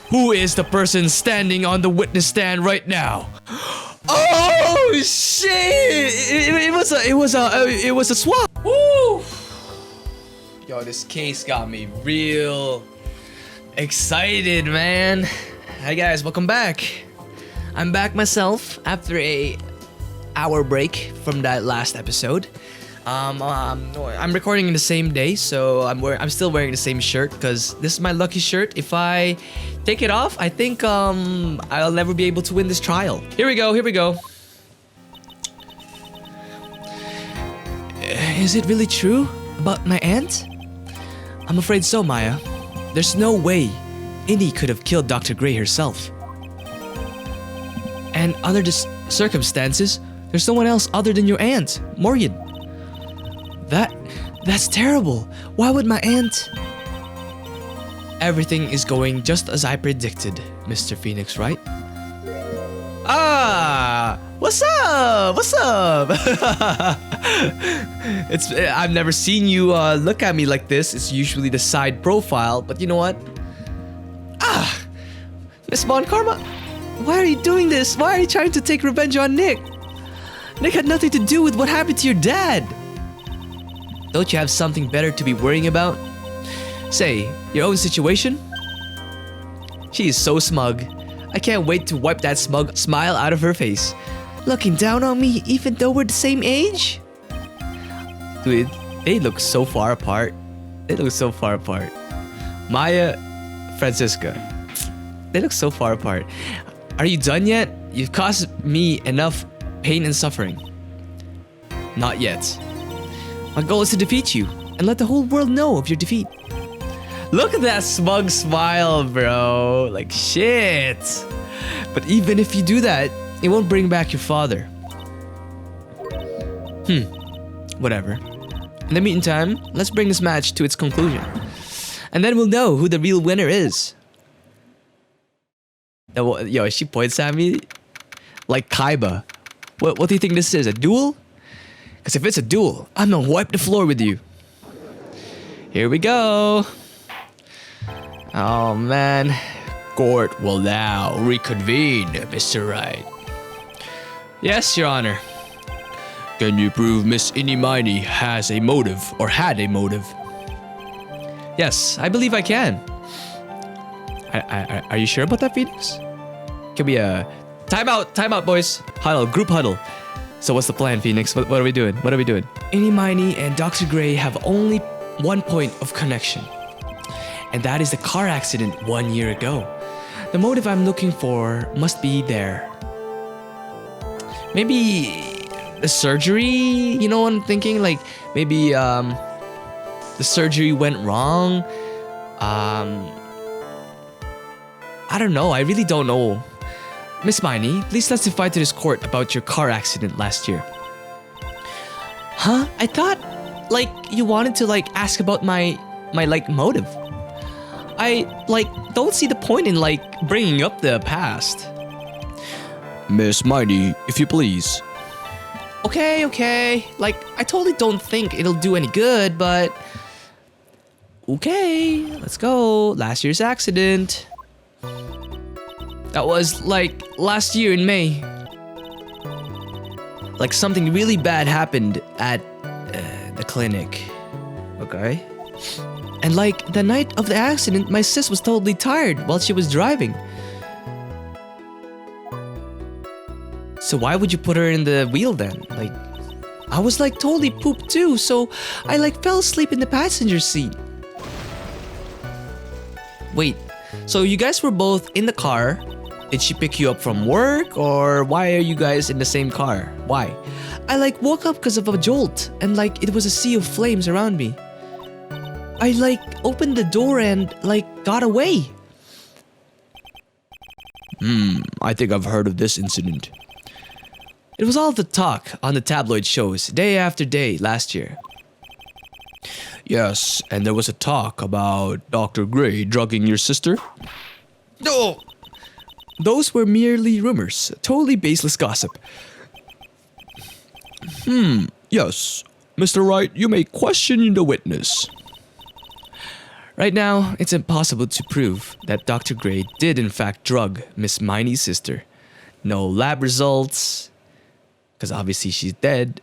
Who is the person standing on the witness stand right now? Oh shit! It was a swap. Woo! Yo, this case got me real excited, man. Hi guys, welcome back. I'm back myself after a hour break from that last episode. I'm recording in the same day, so I'm still wearing the same shirt because this is my lucky shirt. If I take it off, I think I'll never be able to win this trial. Here we go. Is it really true about my aunt? I'm afraid so, Maya. There's no way Innie could have killed Dr. Gray herself. And under the circumstances, there's no one else other than your aunt, Morgan. That's terrible. Why would my aunt... Everything is going just as I predicted, Mr. Phoenix, right? Ah! What's up? I've never seen you look at me like this. It's usually the side profile, but you know what? Ah! Miss Bon Karma, why are you doing this? Why are you trying to take revenge on Nick? Nick had nothing to do with what happened to your dad. Don't you have something better to be worrying about? Say, your own situation? She is so smug. I can't wait to wipe that smug smile out of her face. Looking down on me even though we're the same age? Dude, they look so far apart. Maya, Francisca. They look so far apart. Are you done yet? You've caused me enough pain and suffering. Not yet. My goal is to defeat you and let the whole world know of your defeat. Look at that smug smile, bro. Like shit. But even if you do that, it won't bring back your father. Whatever. In the meantime, let's bring this match to its conclusion. And then we'll know who the real winner is. Yo, she points at me like Kaiba. What do you think this is? A duel? Because if it's a duel, I'm gonna wipe the floor with you. Here we go. Oh man. Court will now reconvene, Mr. Wright. Yes, Your Honor. Can you prove Miss Inimini has a motive or had a motive? Yes, I believe I can. Are you sure about that, Phoenix? Can we timeout, boys. Huddle, group huddle. So what's the plan, Phoenix? What are we doing? Inimini and Dr. Gray have only one point of connection. And that is the car accident 1 year ago. The motive I'm looking for must be there. Maybe the surgery? You know what I'm thinking? Like maybe the surgery went wrong. I don't know. I really don't know. Miss Miney, please testify to this court about your car accident last year. Huh? I thought, like, you wanted to, like, ask about my motive. I, don't see the point in, bringing up the past. Miss Miney, if you please. Okay. I totally don't think it'll do any good, but... Okay, let's go. Last year's accident. That was, last year in May. Something really bad happened at the clinic. Okay? And, the night of the accident, my sis was totally tired while she was driving. So why would you put her in the wheel then? I was, totally pooped too, so I, fell asleep in the passenger seat. Wait, so you guys were both in the car. Did she pick you up from work, or why are you guys in the same car? Why? I woke up because of a jolt, and it was a sea of flames around me. I opened the door and got away. I think I've heard of this incident. It was all the talk on the tabloid shows day after day last year. Yes, and there was a talk about Dr. Gray drugging your sister. No! Those were merely rumors, totally baseless gossip. Yes. Mr. Wright, you may question the witness. Right now, it's impossible to prove that Dr. Gray did in fact drug Miss Miney's sister. No lab results, because obviously she's dead.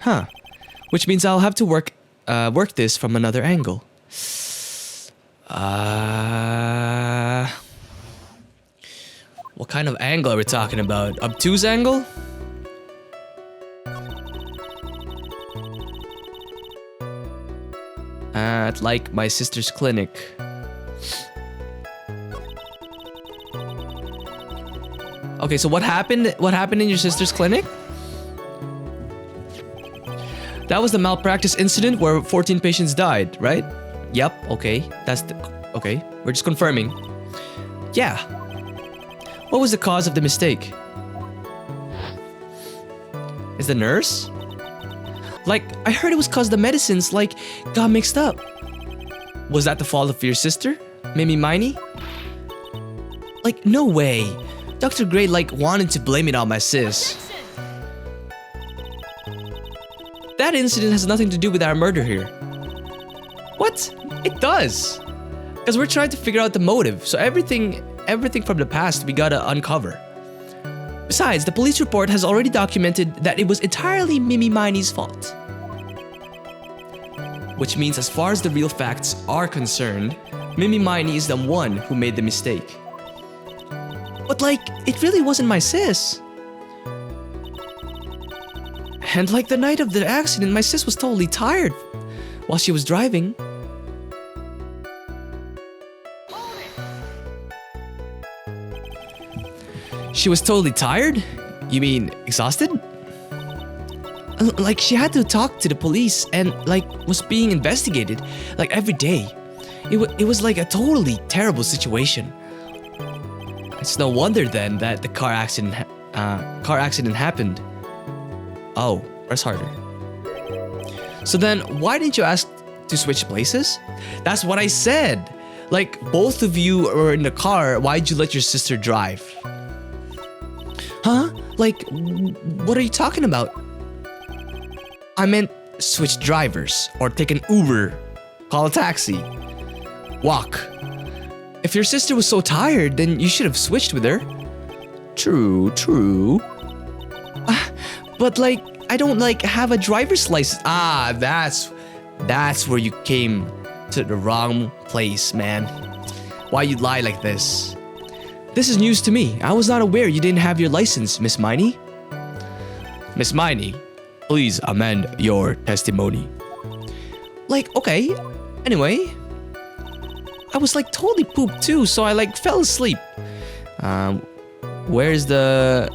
Huh. Which means I'll have to work this from another angle. What kind of angle are we talking about? Obtuse angle? At like my sister's clinic. Okay, so what happened? What happened in your sister's clinic? That was the malpractice incident where 14 patients died, right? Yep, okay. Okay, we're just confirming. Yeah. What was the cause of the mistake? Is the nurse? Like, I heard it was cause the medicines, like, got mixed up. Was that the fault of your sister? Mimi Miney? Like, no way. Dr. Gray, like, wanted to blame it on my sis. That incident has nothing to do with our murder here. What? It does. Because we're trying to figure out the motive, so everything from the past we gotta uncover. Besides, the police report has already documented that it was entirely Mimi Miney's fault. Which means as far as the real facts are concerned, Mimi Miney is the one who made the mistake. But like, it really wasn't my sis. And like the night of the accident, my sis was totally tired while she was driving. She was totally tired? You mean exhausted? Like she had to talk to the police and like was being investigated like every day. It was like a totally terrible situation. It's no wonder then that the car accident happened. Oh, press harder. So then why didn't you ask to switch places? That's what I said. Like both of you were in the car, why'd you let your sister drive? Huh? Like, what are you talking about? I meant switch drivers or take an Uber, call a taxi, walk. If your sister was so tired, then you should have switched with her. True. But like, I don't like have a driver's license. Ah, that's where you came to the wrong place, man. Why you lie like this? This is news to me. I was not aware you didn't have your license, Miss Miney. Miss Miney, please amend your testimony. Like, okay. Anyway, I was like totally pooped too, so I like fell asleep. Where's the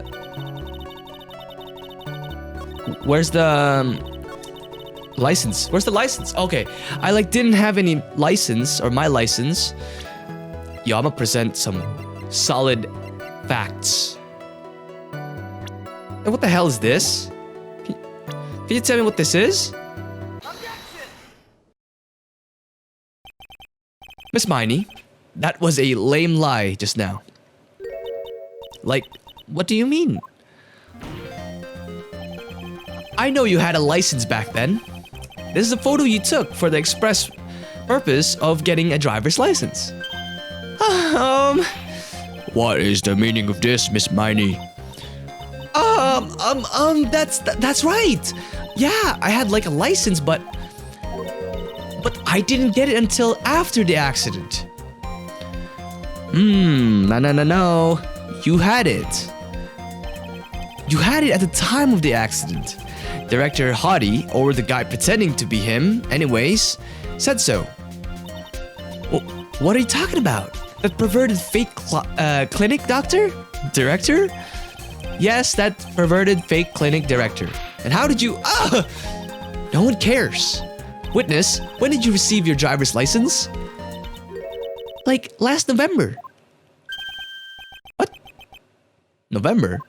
license? Where's the license? Okay, I like didn't have any license or my license. Yo, I'ma present some solid facts. And what the hell is this? Can you tell me what this is? Miss Miney, that was a lame lie just now. Like, what do you mean? I know you had a license back then. This is a photo you took for the express purpose of getting a driver's license. What is the meaning of this, Miss Miney? That's right. Yeah, I had like a license, but I didn't get it until after the accident. No. You had it. You had it at the time of the accident. Director Hottie, or the guy pretending to be him, anyways, said so. What are you talking about? That perverted fake clinic director? Yes, that perverted fake clinic director. And how did you... No one cares. Witness, when did you receive your driver's license? Like, last November. What? November?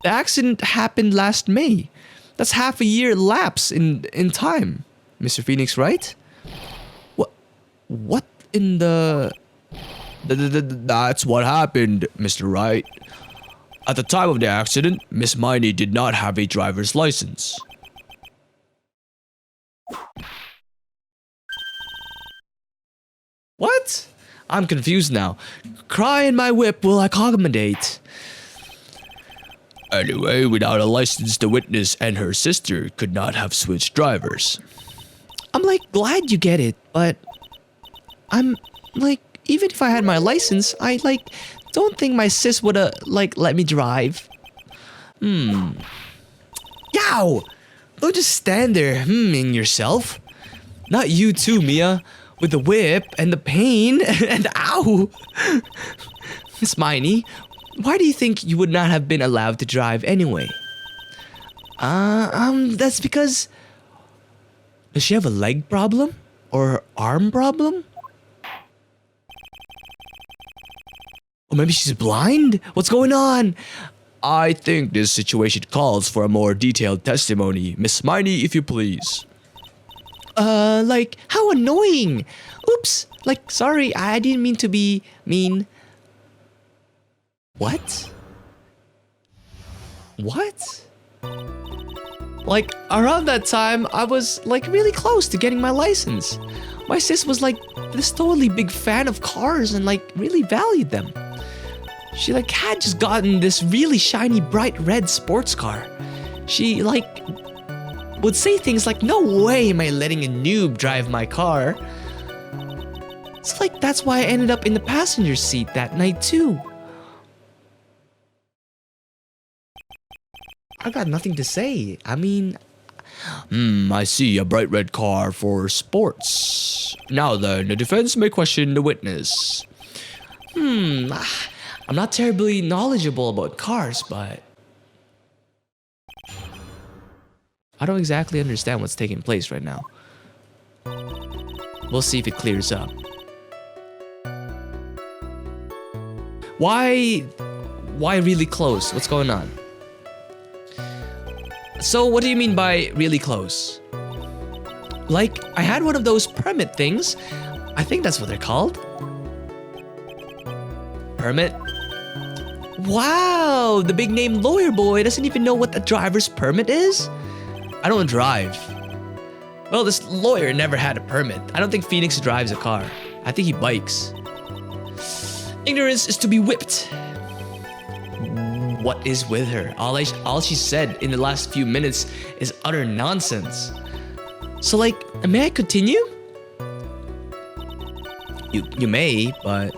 The accident happened last May. That's half a year lapse in time. Mr. Phoenix, right? What in the... That's what happened, Mr. Wright. At the time of the accident, Miss Miney did not have a driver's license. What? I'm confused now. Cry in my whip will accommodate. Anyway, without a license, the witness and her sister could not have switched drivers. I'm like glad you get it, but I'm like even if I had my license, I like don't think my sis woulda like let me drive. Yow! Don't just stand there in yourself. Not you too, Mia. With the whip and the pain and ow! Miss Miney, why do you think you would not have been allowed to drive anyway? That's because... Does she have a leg problem? Or arm problem? Or maybe she's blind? What's going on? I think this situation calls for a more detailed testimony. Miss Miney, if you please. Like, how annoying! Oops! Like, sorry, I didn't mean to be mean. What? What? Like, around that time, I was, like, really close to getting my license. My sis was, like, this totally big fan of cars and, like, really valued them. She, like, had just gotten this really shiny, bright red sports car. She, like, would say things like, no way am I letting a noob drive my car. It's like, that's why I ended up in the passenger seat that night, too. I got nothing to say. I mean... I see a bright red car for sports. Now then, the defense may question the witness. I'm not terribly knowledgeable about cars, but... I don't exactly understand what's taking place right now. We'll see if it clears up. Why really close? What's going on? So what do you mean by really close? Like, I had one of those permit things. I think that's what they're called. Permit? Wow, the big name lawyer boy doesn't even know what a driver's permit is? I don't drive. Well, this lawyer never had a permit. I don't think Phoenix drives a car. I think he bikes. Ignorance is to be whipped. What is with her? All she said in the last few minutes is utter nonsense. So like, may I continue? You may, but...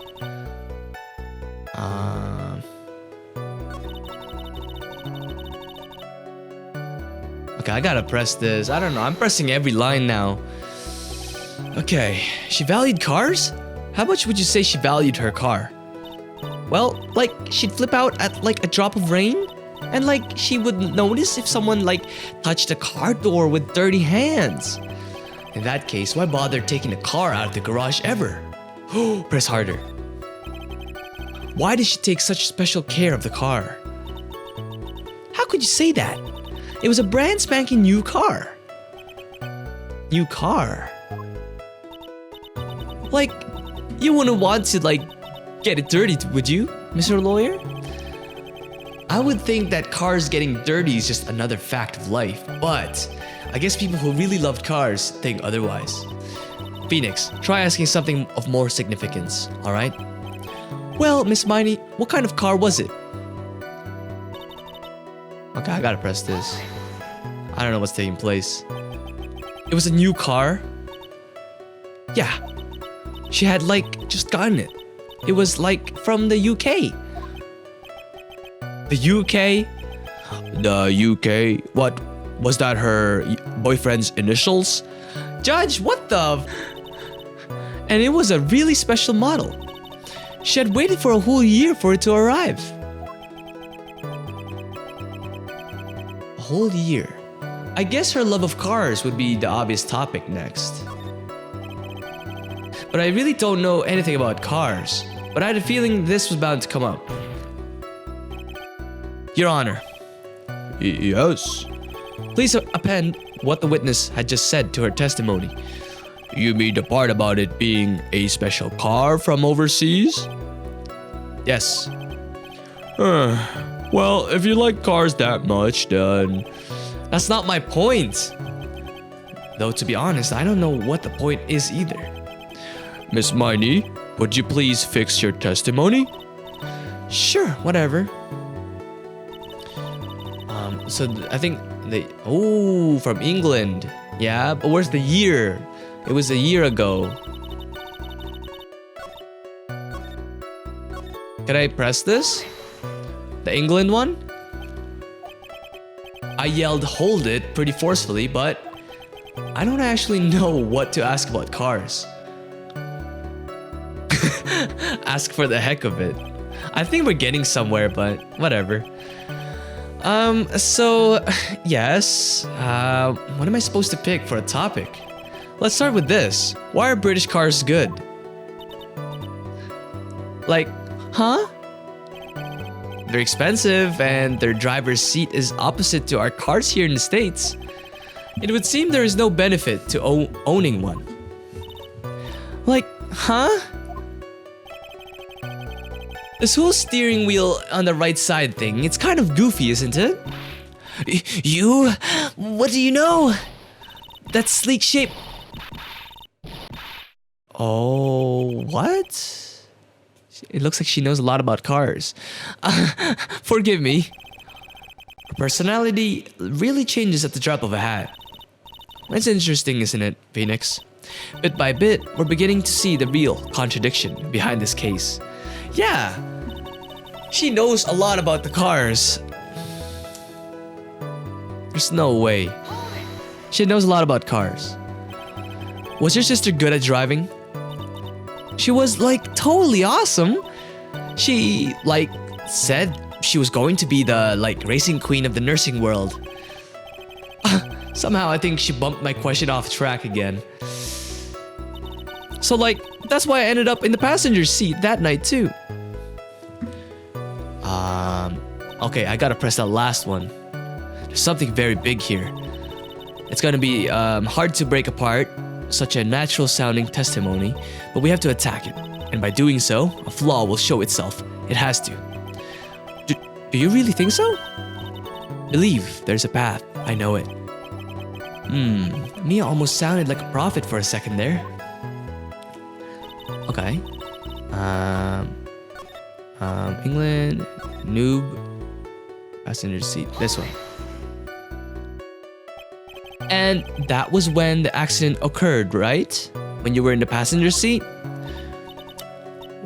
Okay, I gotta press this. I don't know, I'm pressing every line now. Okay, she valued cars? How much would you say she valued her car? Well, like, she'd flip out at, like, a drop of rain. And, like, she would notice if someone, like, touched a car door with dirty hands. In that case, why bother taking the car out of the garage ever? Press harder. Why did she take such special care of the car? How could you say that? It was a brand spanking new car. New car? Like, you wouldn't want to, like, get it dirty, would you, Mr. Lawyer? I would think that cars getting dirty is just another fact of life, but I guess people who really loved cars think otherwise. Phoenix, try asking something of more significance, alright? Well, Miss Miney, what kind of car was it? Okay, I gotta press this. I don't know what's taking place. It was a new car? Yeah. She had, like, just gotten it. It was, like, from the UK. The UK? The UK? What? Was that her boyfriend's initials? Judge, what the... And it was a really special model. She had waited for a whole year for it to arrive. A whole year. I guess her love of cars would be the obvious topic next. But I really don't know anything about cars. But I had a feeling this was bound to come up. Your Honor. Yes? Please append what the witness had just said to her testimony. You mean the part about it being a special car from overseas? Yes. Well, if you like cars that much, then... That's not my point. Though to be honest, I don't know what the point is either. Miss Miney, would you please fix your testimony? Sure, whatever. I think they... Oh, from England. Yeah, but where's the year? It was a year ago. Can I press this? The England one? I yelled hold it pretty forcefully, but I don't actually know what to ask about cars. Ask for the heck of it. I think we're getting somewhere, but whatever. So, yes. What am I supposed to pick for a topic? Let's start with this. Why are British cars good? Like, huh? They're expensive and their driver's seat is opposite to our cars here in the States. It would seem there is no benefit to owning one. Like, huh? This whole steering wheel on the right side thing, it's kind of goofy, isn't it? You? What do you know? That sleek shape... Oh, what? It looks like she knows a lot about cars. Forgive me. Her personality really changes at the drop of a hat. That's interesting, isn't it, Phoenix? Bit by bit, we're beginning to see the real contradiction behind this case. Yeah, she knows a lot about the cars. There's no way. She knows a lot about cars. Was your sister good at driving? She was like totally awesome. She like said she was going to be the like racing queen of the nursing world. Somehow I think she bumped my question off track again. So like that's why I ended up in the passenger seat that night too. Okay, I gotta press that last one. There's something very big here. It's gonna be hard to break apart such a natural sounding testimony, but we have to attack it. And by doing so, a flaw will show itself. It has to. Do you really think so? Believe there's a path. I know it. Mia almost sounded like a prophet for a second there. Okay. England, noob, passenger seat. This one. And that was when the accident occurred, right? When you were in the passenger seat?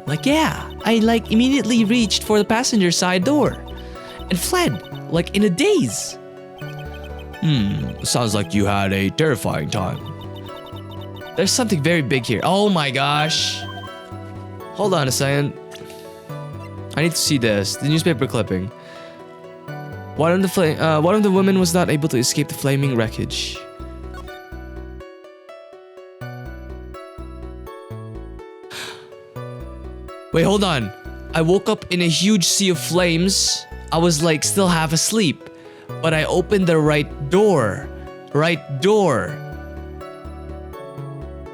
Like, yeah, I like immediately reached for the passenger side door and fled, like in a daze. Sounds like you had a terrifying time. There's something very big here. Oh my gosh. Hold on a second. I need to see this. The newspaper clipping. One of the women was not able to escape the flaming wreckage. Wait, hold on. I woke up in a huge sea of flames. I was like still half asleep, but I opened the right door. Right door.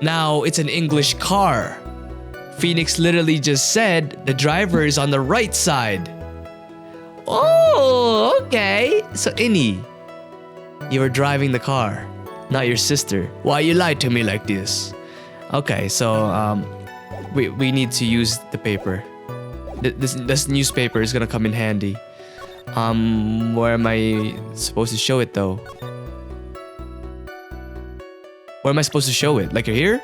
Now it's an English car. Phoenix literally just said the driver is on the right side. Oh, okay. So Innie, you were driving the car, not your sister. Why you lied to me like this? Okay, so we need to use the paper. This newspaper is gonna come in handy. Where am I supposed to show it though? Where am I supposed to show it? Like here?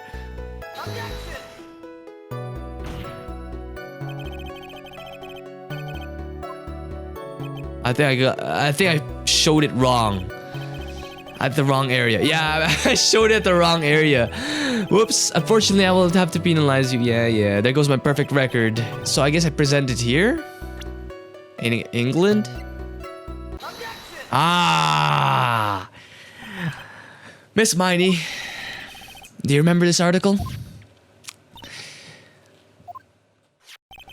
I think I showed it wrong. At the wrong area. Yeah, I showed it at the wrong area. Whoops. Unfortunately, I will have to penalize you. Yeah. There goes my perfect record. So I guess I present it here? In England? Ah! Miss Miney, do you remember this article?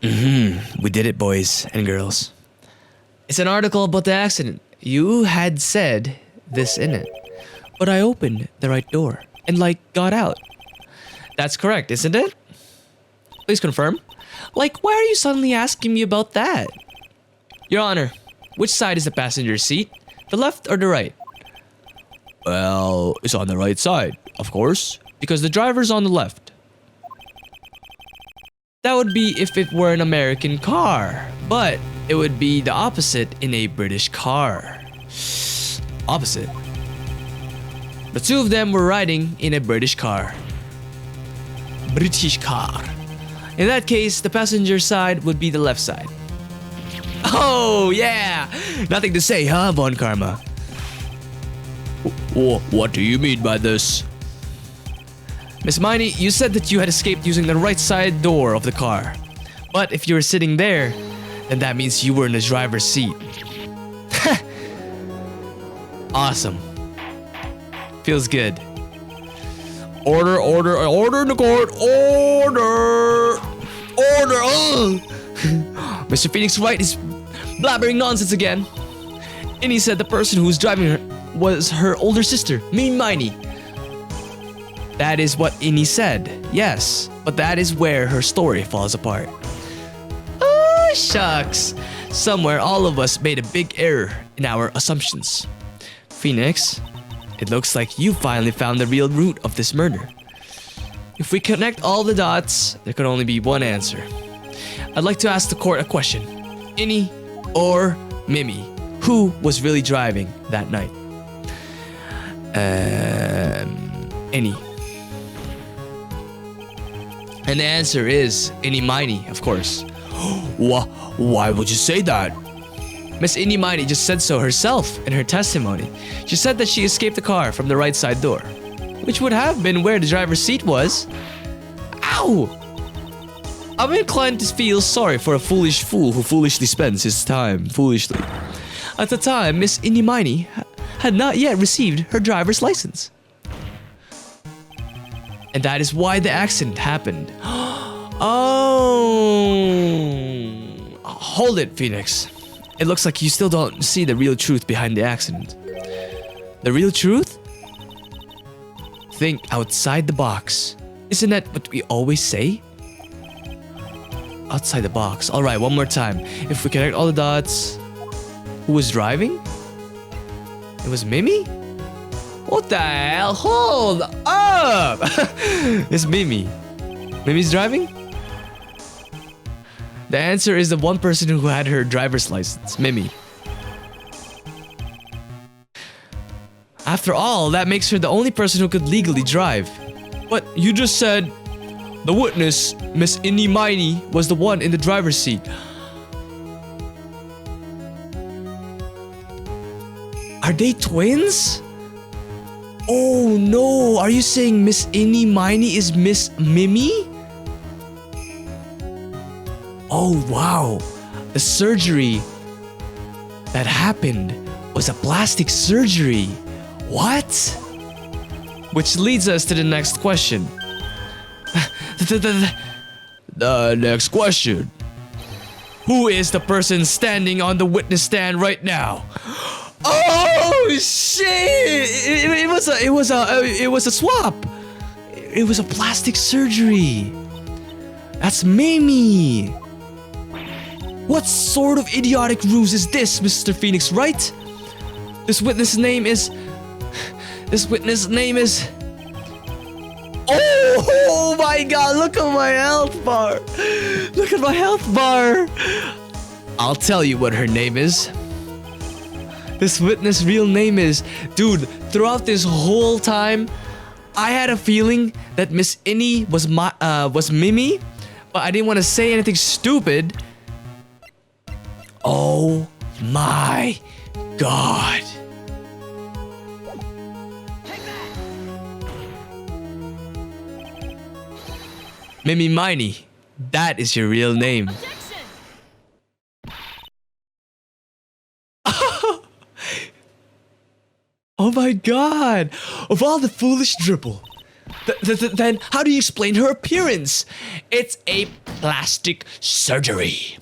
We did it, boys and girls. It's an article about the accident. You had said this in it, but I opened the right door and like got out. That's correct, isn't it? Please confirm. Like, why are you suddenly asking me about that? Your Honor, which side is the passenger seat? The left or the right? Well, it's on the right side. of course, because the driver's on the left. That would be if it were an American car, but it would be the opposite in a British car. Opposite. The two of them were riding in a British car. British car. In that case, the passenger side would be the left side. Oh, yeah! Nothing to say, huh, Von Karma? What do you mean by this? Miss Miney, you said that you had escaped using the right side door of the car. But if you were sitting there, then that means you were in the driver's seat. Awesome. Feels good. Order in the court. Order. Mr. Phoenix Wright is blabbering nonsense again. And he said the person who was driving her was her older sister, Miney. That is what Innie said, yes. But that is where her story falls apart. Oh, shucks. Somewhere all of us made a big error in our assumptions. Phoenix, it looks like you finally found the real root of this murder. If we connect all the dots, there can only be one answer. I'd like to ask the court a question. Innie or Mimi, who was really driving that night? Innie. And the answer is Innie Miney, of course. Why would you say that? Miss Innie Miney just said so herself in her testimony. She said that she escaped the car from the right side door, which would have been where the driver's seat was. Ow! I'm inclined to feel sorry for a foolish fool who foolishly spends his time foolishly. At the time, Miss Innie Miney had not yet received her driver's license. And that is why the accident happened. Oh! Hold it, Phoenix. It looks like you still don't see the real truth behind the accident. The real truth? Think outside the box. Isn't that what we always say? Outside the box. Alright, one more time. If we connect all the dots... Who was driving? It was Mimi? What the hell? Hold up! It's Mimi. Mimi's driving? The answer is the one person who had her driver's license, Mimi. After all, that makes her the only person who could legally drive. But you just said the witness, Miss Innie Miney, was the one in the driver's seat. Are they twins? Oh no, are you saying Miss Innie Miney is Miss Mimi? Oh wow, the surgery that happened was a plastic surgery. What? Which leads us to the next question. The next question. Who is the person standing on the witness stand right now? Oh shit! It was a swap. It was a plastic surgery. That's Mimi. What sort of idiotic ruse is this, Mr. Phoenix Wright? This witness name is... Oh my god, look at my health bar. Look at my health bar. I'll tell you what her name is. This witness' real name is... Dude, throughout this whole time, I had a feeling that Miss Innie was Mimi, but I didn't want to say anything stupid. Oh my god. Mimi Miney, that is your real name. Oh my god! Of all the foolish dribble. Then how do you explain her appearance? It's a plastic surgery.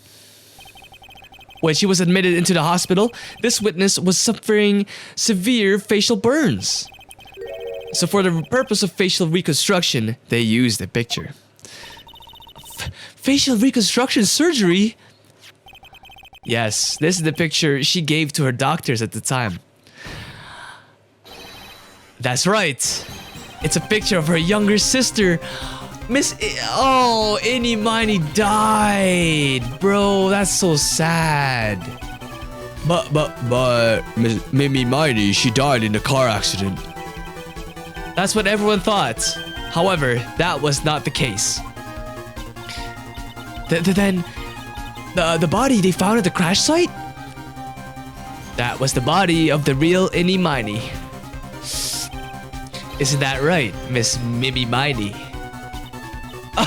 When she was admitted into the hospital, this witness was suffering severe facial burns. So for the purpose of facial reconstruction, they used a picture. Facial reconstruction surgery? Yes, this is the picture she gave to her doctors at the time. That's right. It's a picture of her younger sister. Oh, Eenie Miney died. Bro, that's so sad. But Miss Mimi Miney, she died in a car accident. That's what everyone thought. However, that was not the case. Then, the body they found at the crash site? That was the body of the real Eenie Miney. Isn't that right, Miss Mimi Miney?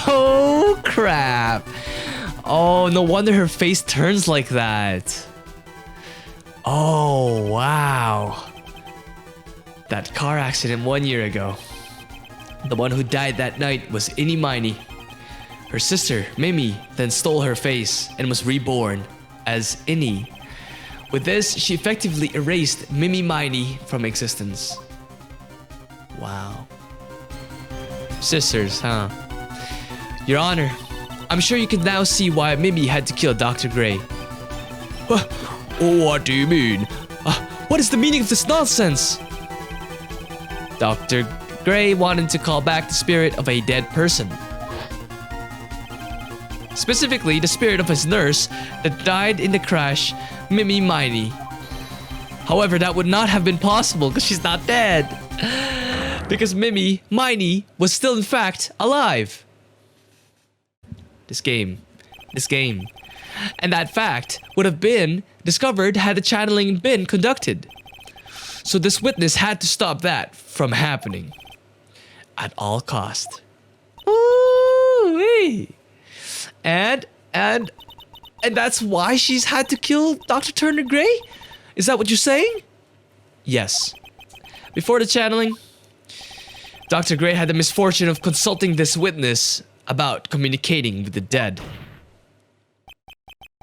Oh, crap. Oh, no wonder her face turns like that. Oh, wow. That car accident 1 year ago. The one who died that night was Eenie Miney. Her sister, Mimi, then stole her face and was reborn as Eenie. With this, she effectively erased Mimi Miney from existence. Wow. Sisters, huh? Your Honor, I'm sure you can now see why Mimi had to kill Dr. Gray. What do you mean? What is the meaning of this nonsense? Dr. Gray wanted to call back the spirit of a dead person. Specifically, the spirit of his nurse that died in the crash, Mimi Miney. However, that would not have been possible because she's not dead. Because Mimi Miney was still in fact alive. This game. And that fact would have been discovered had the channeling been conducted. So this witness had to stop that from happening. At all cost. Ooh-wee. And that's why she's had to kill Dr. Turner Gray? Is that what you're saying? Yes. Before the channeling, Dr. Gray had the misfortune of consulting this witness about communicating with the dead.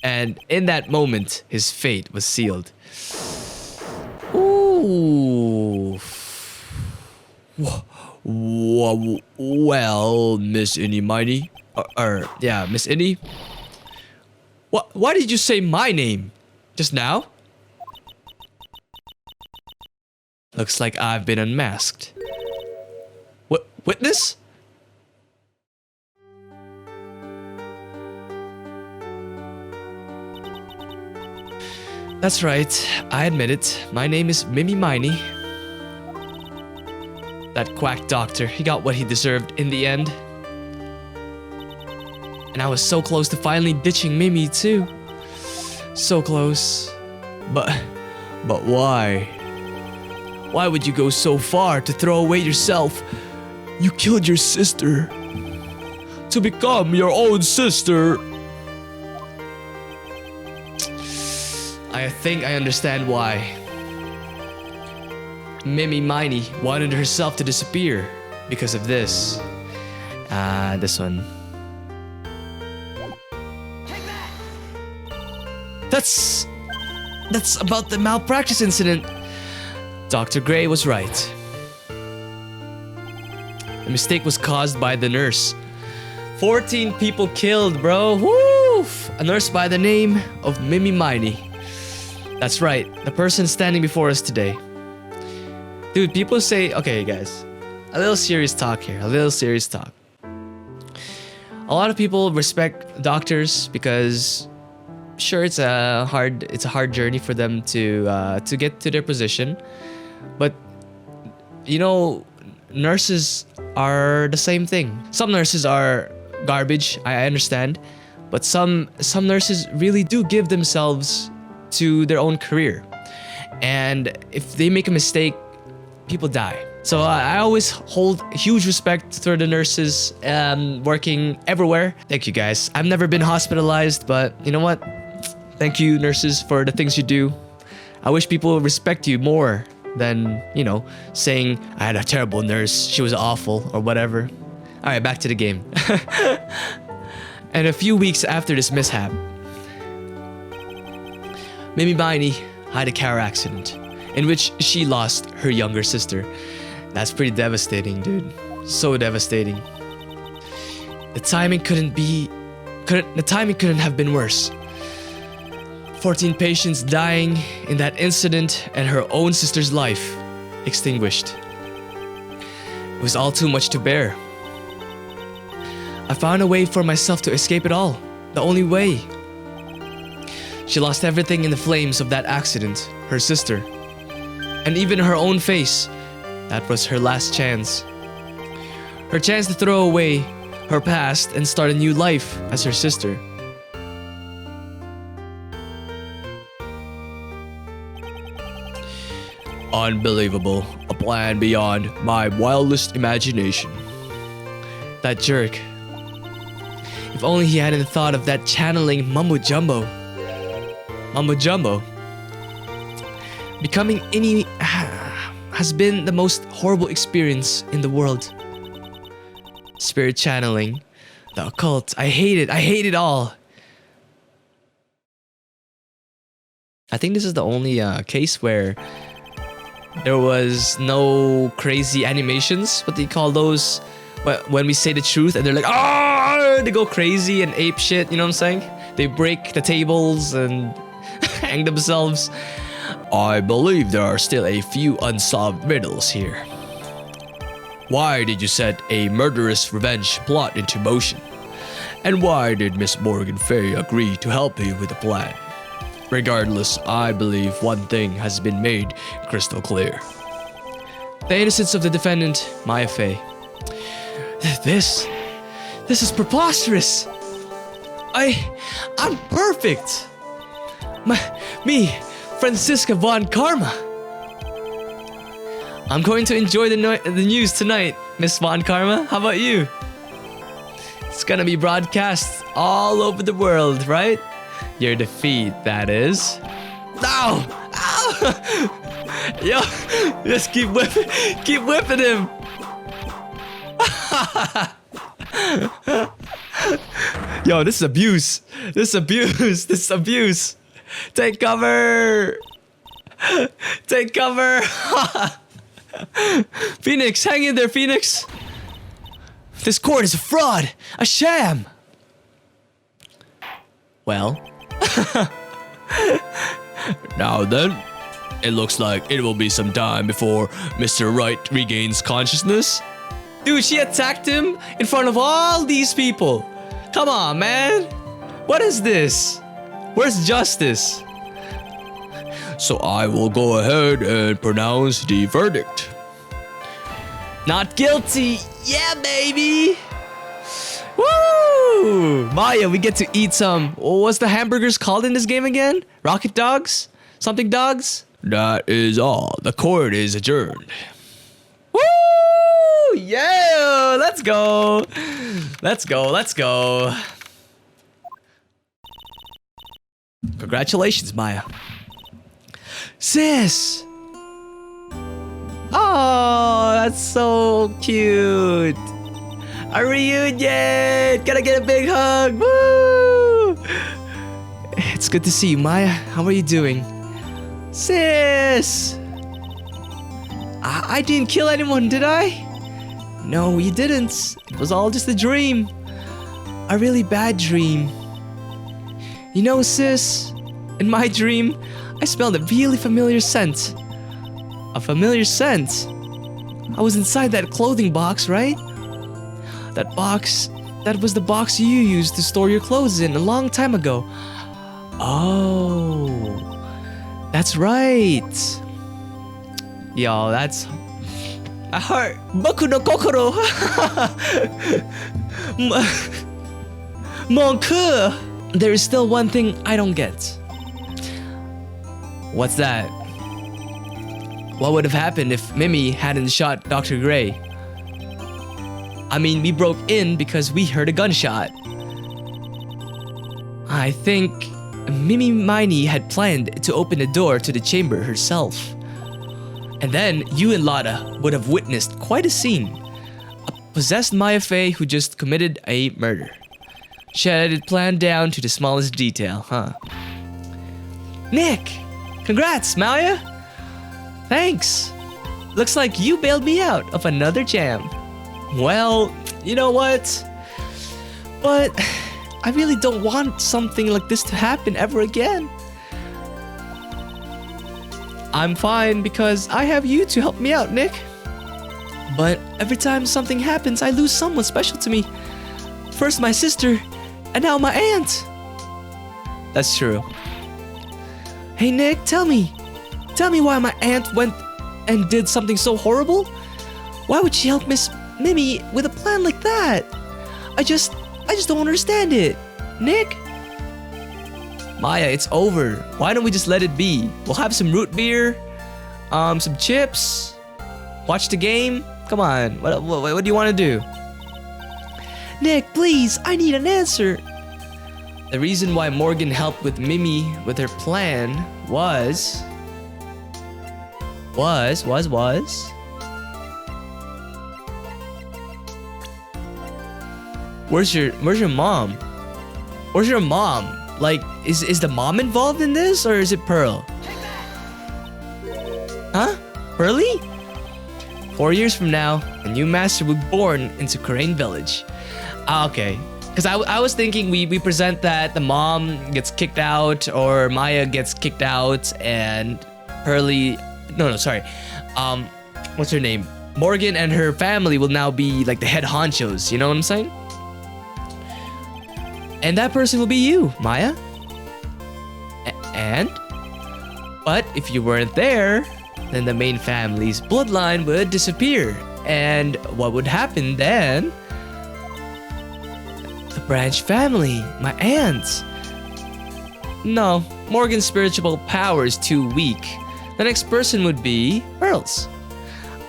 And in that moment, his fate was sealed. Ooh. Well, Miss Eenie Miney. Yeah, Miss Eenie. Why did you say my name? Just now? Looks like I've been unmasked. Witness? That's right, I admit it. My name is Mimi Miney. That quack doctor, he got what he deserved in the end. And I was so close to finally ditching Mimi too. So close. But why? Why would you go so far to throw away yourself? You killed your sister to become your own sister. I think I understand why. Mimi Miney wanted herself to disappear because of this. This one. That's about the malpractice incident. Dr. Gray was right. The mistake was caused by the nurse. 14 people killed, bro. Woo! A nurse by the name of Mimi Miney. That's right, the person standing before us today. Dude, people say, okay guys, a little serious talk here, a little serious talk. A lot of people respect doctors because sure, it's a hard journey for them to get to their position. But you know, nurses are the same thing. Some nurses are garbage, I understand, but some nurses really do give themselves to their own career. And if they make a mistake, people die. So I always hold huge respect for the nurses working everywhere. Thank you guys. I've never been hospitalized, but you know what? Thank you, nurses, for the things you do. I wish people respect you more than, you know, saying, I had a terrible nurse, she was awful, or whatever. Alright, back to the game. And a few weeks after this mishap, Mimi Miney had a car accident in which she lost her younger sister. That's pretty devastating, dude. So devastating. The timing couldn't have been worse. 14 patients dying in that incident and her own sister's life extinguished. It was all too much to bear. I found a way for myself to escape it all. The only way. She lost everything in the flames of that accident. Her sister. And even her own face. That was her last chance. Her chance to throw away her past and start a new life as her sister. Unbelievable. A plan beyond my wildest imagination. That jerk. If only he hadn't thought of that channeling mumbo jumbo. Mumbo jumbo. Becoming any has been the most horrible experience in the world. Spirit channeling, the occult. I hate it. I hate it all. I think this is the only case where there was no crazy animations. What do you call those? When we say the truth and they're like, oh, they go crazy and ape shit. You know what I'm saying? They break the tables and hang themselves. I believe there are still a few unsolved riddles here. Why did you set a murderous revenge plot into motion? And why did Miss Morgan Fay agree to help you with the plan? Regardless, I believe one thing has been made crystal clear. The innocence of the defendant, Maya Fey. This is preposterous. I'm perfect. Me, Franziska von Karma. I'm going to enjoy the news tonight, Miss Von Karma. How about you? It's gonna be broadcast all over the world, right? Your defeat, that is. Ow! Ow! Yo, just keep whipping him. Yo, this is abuse. This is abuse. This is abuse. Take cover. Take cover. Phoenix, hang in there, Phoenix. This court is a fraud, a sham. Well. Now then, it looks like it will be some time before Mr. Wright regains consciousness. Dude, she attacked him in front of all these people. Come on, man. What is this? Where's justice? So I will go ahead and pronounce the verdict. Not guilty. Yeah, baby. Woo! Maya, we get to eat some. What's the hamburgers called in this game again? Rocket dogs? Something dogs? That is all. The court is adjourned. Woo! Yeah! Let's go. Let's go. Let's go. Congratulations, Maya. Sis! Oh, that's so cute. A reunion! Gotta get a big hug! Woo! It's good to see you, Maya. How are you doing? Sis! I didn't kill anyone, did I? No, you didn't. It was all just a dream. A really bad dream. You know, sis, in my dream, I smelled a really familiar scent. A familiar scent? I was inside that clothing box, right? That box, that was the box you used to store your clothes in a long time ago. Oh, that's right. Yo, that's... I heart. Boku no kokoro. Mon coeur. There is still one thing I don't get. What's that? What would have happened if Mimi hadn't shot Dr. Gray? I mean, we broke in because we heard a gunshot. I think Mimi Miney had planned to open the door to the chamber herself. And then you and Lada would have witnessed quite a scene. A possessed Maya Fey who just committed a murder. She had it planned down to the smallest detail, huh? Nick! Congrats, Maya! Thanks! Looks like you bailed me out of another jam. Well, you know what? But I really don't want something like this to happen ever again. I'm fine because I have you to help me out, Nick. But every time something happens, I lose someone special to me. First my sister, and now my aunt. That's true. Hey Nick, tell me. Tell me why my aunt went and did something so horrible? Why would she help Miss Mimi with a plan like that? I just don't understand it. Nick? Maya, it's over. Why don't we just let it be? We'll have some root beer, some chips, watch the game. Come on, what do you want to do? Nick, please, I need an answer. The reason why Morgan helped with Mimi with her plan was... Where's your mom? Where's your mom? Like, is the mom involved in this, or is it Pearl? Huh? Pearly? 4 years from now, a new master will be born into Crane Village. Ah, okay. Because I was thinking we present that the mom gets kicked out, or Maya gets kicked out, and Pearly... No, sorry. What's her name? Morgan and her family will now be like the head honchos. You know what I'm saying? And that person will be you, Maya. But if you weren't there, then the main family's bloodline would disappear. And what would happen then? The branch family, my aunts. No, Morgan's spiritual power is too weak. The next person would be Pearl's.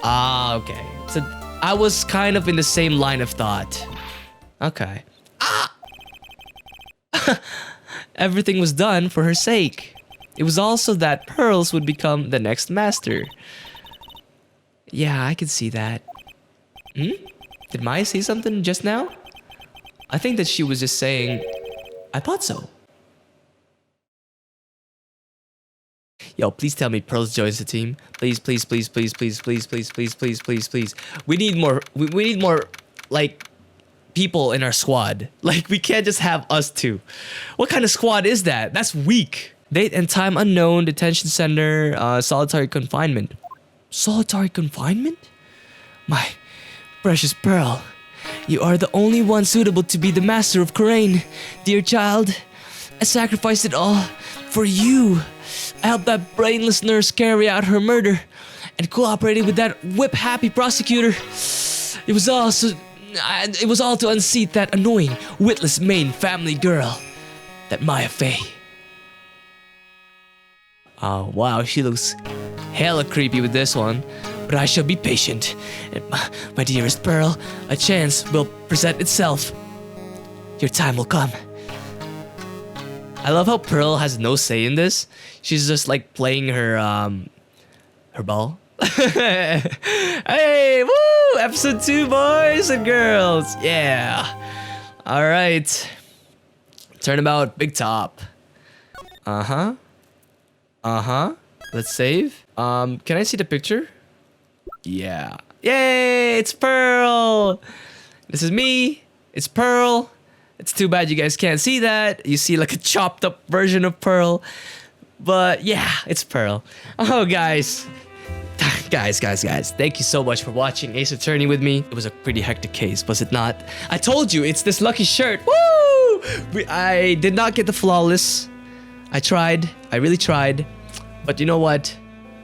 Ah, okay. So I was kind of in the same line of thought. Okay. Ah! Everything was done for her sake. It was also that Pearls would become the next master. Yeah, I could see that. Did Maya say something just now? I think that she was just saying, I thought so. Yo, please tell me Pearls joins the team. Please, please, please, please, please, please, please, please, please, please, please. We need more, we need more, like, people in our squad. Like, we can't just have us two. What kind of squad is that? That's weak. Date and time unknown, detention center, solitary confinement. Solitary confinement? My precious Pearl, you are the only one suitable to be the master of Crane. Dear child, I sacrificed it all for you. I helped that brainless nurse carry out her murder and cooperated with that whip-happy prosecutor. It was all to unseat that annoying, witless main family girl, that Maya Fey. Oh wow, she looks hella creepy with this one. But I shall be patient. And my dearest Pearl, a chance will present itself. Your time will come. I love how Pearl has no say in this. She's just like playing her ball. Hey, woo! Episode 2, boys and girls. Yeah. All right. Turnabout, big top. Uh-huh. Let's save. Can I see the picture? Yeah. Yay! It's Pearl! This is me. It's Pearl. It's too bad you guys can't see that. You see like a chopped up version of Pearl. But yeah, it's Pearl. Oh, guys. Guys. Thank you so much for watching Ace Attorney with me. It was a pretty hectic case, was it not? I told you, it's this lucky shirt. Woo! I did not get the flawless. I tried. I really tried. But you know what?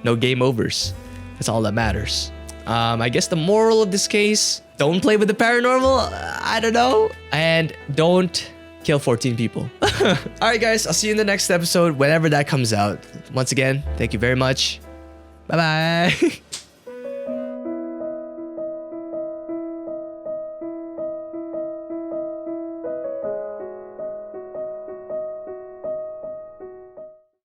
No game overs. That's all that matters. I guess the moral of this case, don't play with the paranormal. I don't know. And don't kill 14 people. Alright guys, I'll see you in the next episode whenever that comes out. Once again, thank you very much. Bye-bye.